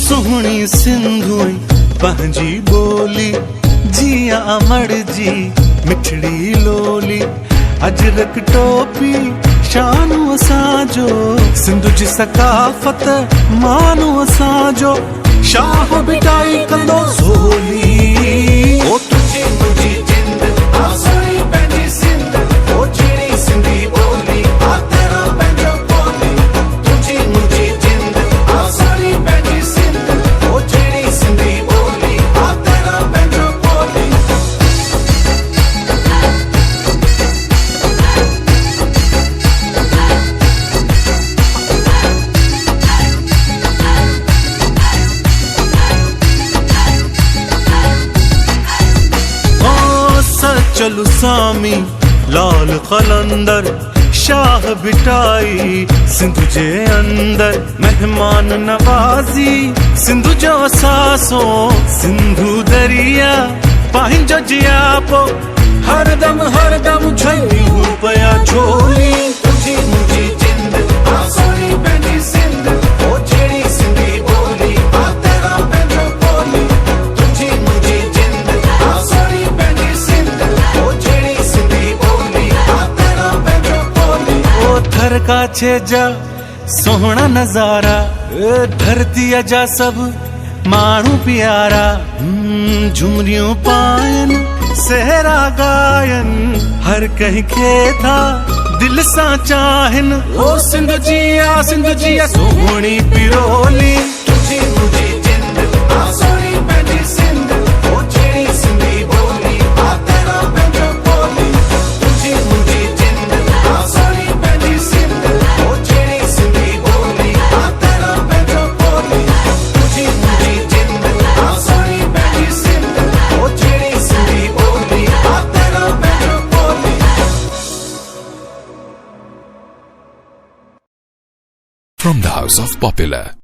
सोहनी सिंधुई पंहिंजी बोली जिया अमर जी मिठड़ी लोली अजरक टोपी शानु असांजो सिंधु जी सकाफत मानु असांजो शाह बिटाई कंदो सोली ओ तुझी मुझी जिंद आसाई पंहिंजी सिंध ओ जहिड़ी सिंधी बोली आ तेरा पंहिंजो बोली तुझी मुझी जिंद आसाई पंहिंजी सिंध ओ जहिड़ी सिंधी बोली आ तेरा पंहिंजो बोली चलु सामी लाल कलंदर शाह बिटाई सिंधु जे अंदर मेहमान नवाजी सिंधु जो सासो सिंधु दरिया पंहिंजो जियापो हरदम छलियूं पया झोली तुझी मुझी जिंद आसाई पंहिंजी सिंध ओ जहिड़ी सिंधी बोली आ तेरा पंहिंजो बोली तुझी मुझी जिंद आसाई पंहिंजी सिंध ओ जहिड़ी सिंधी बोली आ तेरा पंहिंजो बोली ओ थर काछे जा सोहणा नज़ारा धरती जा सब माण्हू प्यारा झुमरियूं पायन सहरा गायन हर कंहिंखे था दिल सां चाहिन ओ सिंध जी सोहणी पिरोली तुझी मुझी जिंद आसाई पंहिंजी सिंध ओ जहिड़ी सिंधी बोली आ तेरा पंहिंजो बोली तुझी मुझी जिंद आसाई पंहिंजी सिंध ओ जहिड़ी सिंधी बोली आ तेरा पंहिंजो बोली तुझी मुझी जिंद आसाई पंहिंजी सिंध ओ जहिड़ी सिंधी बोली आ तेरा पंहिंजो बोली From the House of Popular.